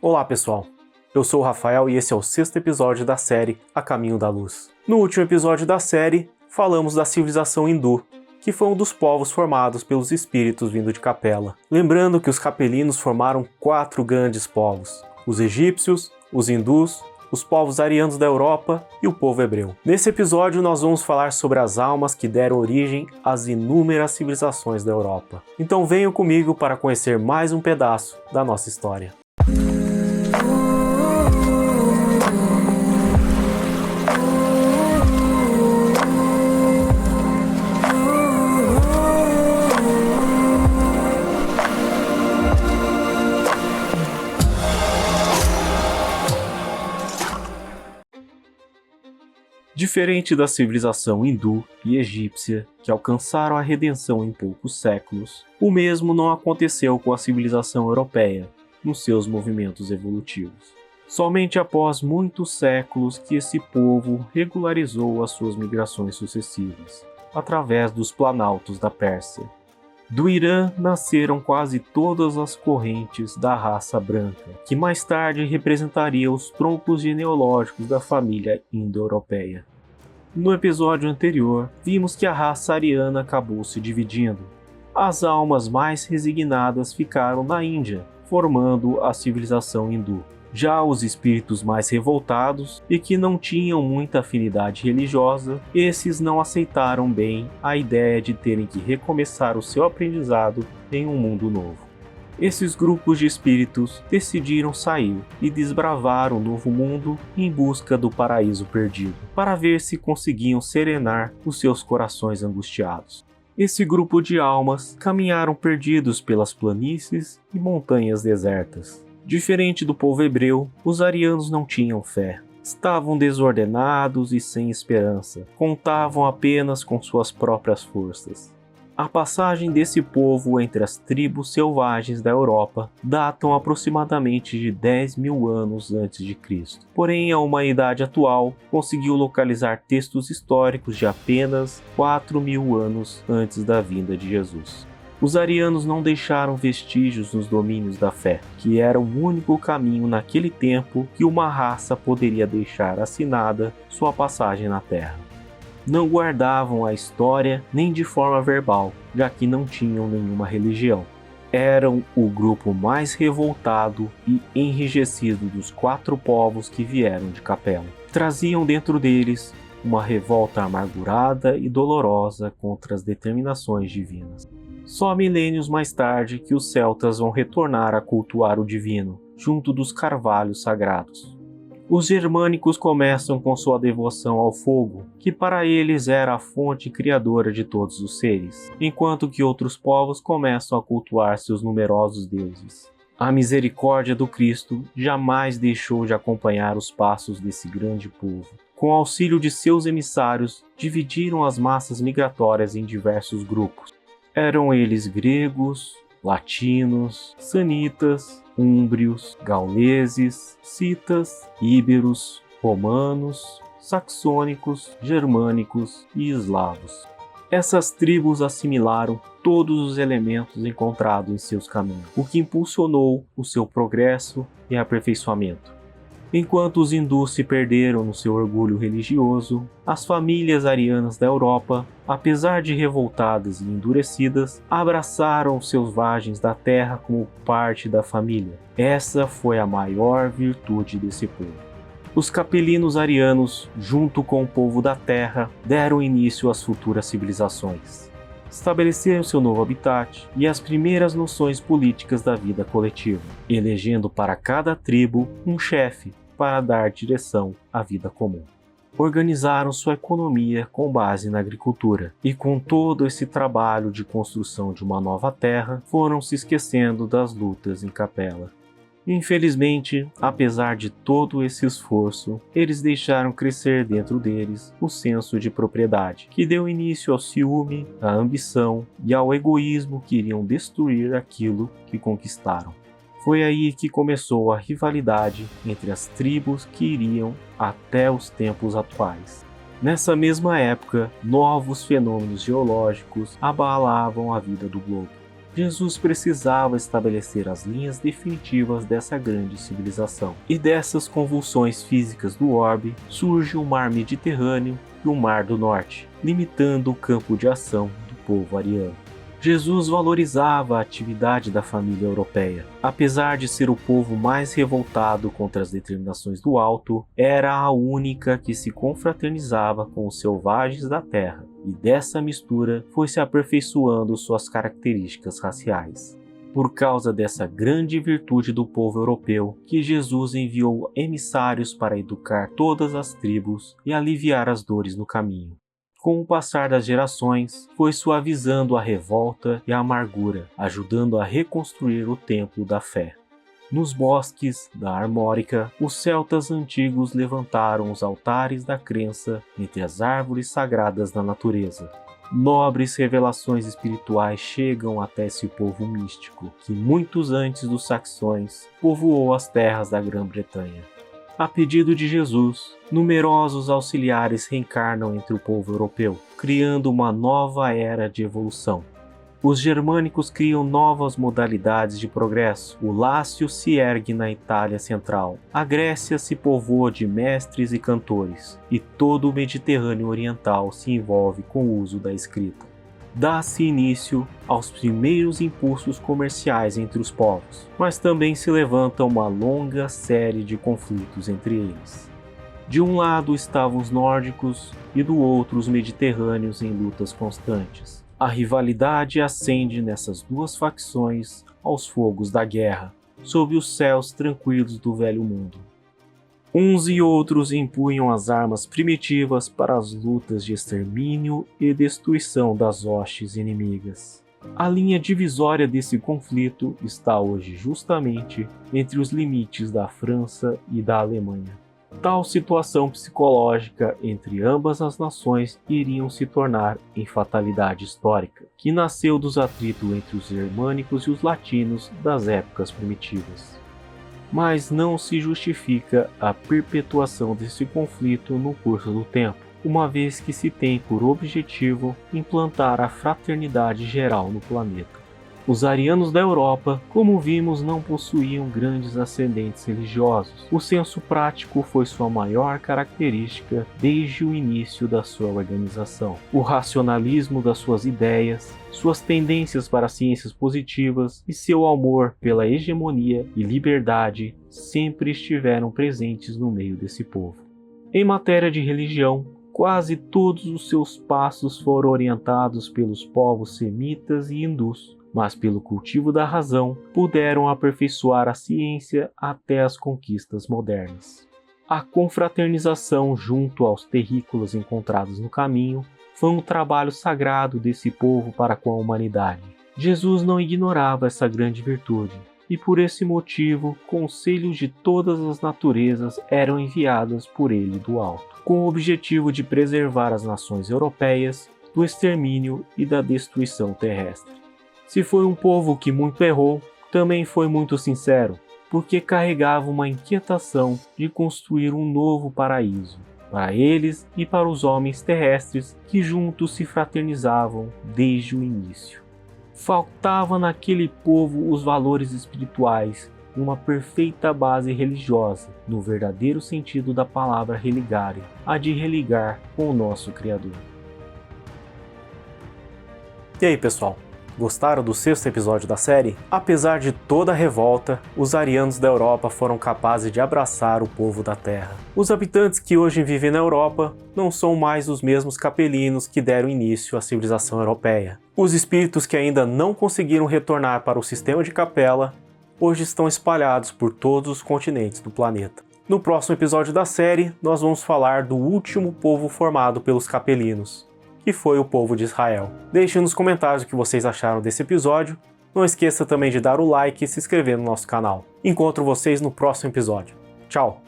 Olá pessoal, eu sou o Rafael e esse é o 6º episódio da série A Caminho da Luz. No último episódio da série, falamos da civilização hindu, que foi um dos povos formados pelos espíritos vindo de Capela. Lembrando que os capelinos formaram 4 grandes povos: os egípcios, os hindus, os povos arianos da Europa e o povo hebreu. Nesse episódio nós vamos falar sobre as almas que deram origem às inúmeras civilizações da Europa. Então venham comigo para conhecer mais um pedaço da nossa história. Diferente da civilização hindu e egípcia, que alcançaram a redenção em poucos séculos, o mesmo não aconteceu com a civilização europeia nos seus movimentos evolutivos. Somente após muitos séculos que esse povo regularizou as suas migrações sucessivas, através dos planaltos da Pérsia. Do Irã nasceram quase todas as correntes da raça branca, que mais tarde representaria os troncos genealógicos da família indo-europeia. No episódio anterior, vimos que a raça ariana acabou se dividindo. As almas mais resignadas ficaram na Índia, formando a civilização hindu. Já os espíritos mais revoltados e que não tinham muita afinidade religiosa, esses não aceitaram bem a ideia de terem que recomeçar o seu aprendizado em um mundo novo. Esses grupos de espíritos decidiram sair e desbravar um novo mundo em busca do paraíso perdido, para ver se conseguiam serenar os seus corações angustiados. Esse grupo de almas caminharam perdidos pelas planícies e montanhas desertas. Diferente do povo hebreu, os arianos não tinham fé. Estavam desordenados e sem esperança. Contavam apenas com suas próprias forças. A passagem desse povo entre as tribos selvagens da Europa datam aproximadamente de 10.000 anos antes de Cristo. Porém, a humanidade atual conseguiu localizar textos históricos de apenas 4.000 anos antes da vinda de Jesus. Os arianos não deixaram vestígios nos domínios da fé, que era o único caminho naquele tempo que uma raça poderia deixar assinada sua passagem na Terra. Não guardavam a história nem de forma verbal, já que não tinham nenhuma religião. Eram o grupo mais revoltado e enrijecido dos 4 povos que vieram de Capela. Traziam dentro deles uma revolta amargurada e dolorosa contra as determinações divinas. Só milênios mais tarde que os celtas vão retornar a cultuar o divino, junto dos carvalhos sagrados. Os germânicos começam com sua devoção ao fogo, que para eles era a fonte criadora de todos os seres, enquanto que outros povos começam a cultuar seus numerosos deuses. A misericórdia do Cristo jamais deixou de acompanhar os passos desse grande povo. Com auxílio de seus emissários, dividiram as massas migratórias em diversos grupos. Eram eles gregos, latinos, sanitas, úmbrios, gauleses, citas, íberos, romanos, saxônicos, germânicos e eslavos. Essas tribos assimilaram todos os elementos encontrados em seus caminhos, o que impulsionou o seu progresso e aperfeiçoamento. Enquanto os hindus se perderam no seu orgulho religioso, as famílias arianas da Europa, apesar de revoltadas e endurecidas, abraçaram os selvagens da terra como parte da família. Essa foi a maior virtude desse povo. Os capelinos arianos, junto com o povo da terra, deram início às futuras civilizações. Estabeleceram seu novo habitat e as primeiras noções políticas da vida coletiva, elegendo para cada tribo um chefe para dar direção à vida comum. Organizaram sua economia com base na agricultura e com todo esse trabalho de construção de uma nova terra, foram se esquecendo das lutas em Capela. Infelizmente, apesar de todo esse esforço, eles deixaram crescer dentro deles o senso de propriedade, que deu início ao ciúme, à ambição e ao egoísmo que iriam destruir aquilo que conquistaram. Foi aí que começou a rivalidade entre as tribos que iriam até os tempos atuais. Nessa mesma época, novos fenômenos geológicos abalavam a vida do globo. Jesus precisava estabelecer as linhas definitivas dessa grande civilização. E dessas convulsões físicas do orbe, surge o mar Mediterrâneo e o Mar do Norte, limitando o campo de ação do povo ariano. Jesus valorizava a atividade da família europeia. Apesar de ser o povo mais revoltado contra as determinações do alto, era a única que se confraternizava com os selvagens da terra, e dessa mistura foi se aperfeiçoando suas características raciais. Por causa dessa grande virtude do povo europeu, que Jesus enviou emissários para educar todas as tribos e aliviar as dores no caminho. Com o passar das gerações, foi suavizando a revolta e a amargura, ajudando a reconstruir o templo da fé. Nos bosques da Armórica, os celtas antigos levantaram os altares da crença entre as árvores sagradas da natureza. Nobres revelações espirituais chegam até esse povo místico, que muitos antes dos saxões povoou as terras da Grã-Bretanha. A pedido de Jesus, numerosos auxiliares reencarnam entre o povo europeu, criando uma nova era de evolução. Os germânicos criam novas modalidades de progresso. O Lácio se ergue na Itália Central. A Grécia se povoa de mestres e cantores, e todo o Mediterrâneo Oriental se envolve com o uso da escrita. Dá-se início aos primeiros impulsos comerciais entre os povos, mas também se levanta uma longa série de conflitos entre eles. De um lado estavam os nórdicos e do outro os mediterrâneos em lutas constantes. A rivalidade ascende nessas duas facções aos fogos da guerra, sob os céus tranquilos do velho mundo. Uns e outros empunham as armas primitivas para as lutas de extermínio e destruição das hostes inimigas. A linha divisória desse conflito está hoje justamente entre os limites da França e da Alemanha. Tal situação psicológica entre ambas as nações iriam se tornar em fatalidade histórica, que nasceu dos atritos entre os germânicos e os latinos das épocas primitivas. Mas não se justifica a perpetuação desse conflito no curso do tempo, uma vez que se tem por objetivo implantar a fraternidade geral no planeta. Os arianos da Europa, como vimos, não possuíam grandes ascendentes religiosos. O senso prático foi sua maior característica desde o início da sua organização. O racionalismo das suas ideias, suas tendências para ciências positivas e seu amor pela hegemonia e liberdade sempre estiveram presentes no meio desse povo. Em matéria de religião, quase todos os seus passos foram orientados pelos povos semitas e hindus, mas pelo cultivo da razão puderam aperfeiçoar a ciência até as conquistas modernas. A confraternização junto aos terrícolas encontrados no caminho foi um trabalho sagrado desse povo para com a humanidade. Jesus não ignorava essa grande virtude, e por esse motivo conselhos de todas as naturezas eram enviados por ele do alto, com o objetivo de preservar as nações europeias do extermínio e da destruição terrestre. Se foi um povo que muito errou, também foi muito sincero, porque carregava uma inquietação de construir um novo paraíso, para eles e para os homens terrestres que juntos se fraternizavam desde o início. Faltava naquele povo os valores espirituais, uma perfeita base religiosa, no verdadeiro sentido da palavra religare, a de religar com o nosso Criador. E aí, pessoal? Gostaram do 6º episódio da série? Apesar de toda a revolta, os arianos da Europa foram capazes de abraçar o povo da Terra. Os habitantes que hoje vivem na Europa não são mais os mesmos capelinos que deram início à civilização europeia. Os espíritos que ainda não conseguiram retornar para o sistema de Capela hoje estão espalhados por todos os continentes do planeta. No próximo episódio da série, nós vamos falar do último povo formado pelos capelinos, que foi o povo de Israel. Deixe nos comentários o que vocês acharam desse episódio. Não esqueça também de dar o like e se inscrever no nosso canal. Encontro vocês no próximo episódio. Tchau!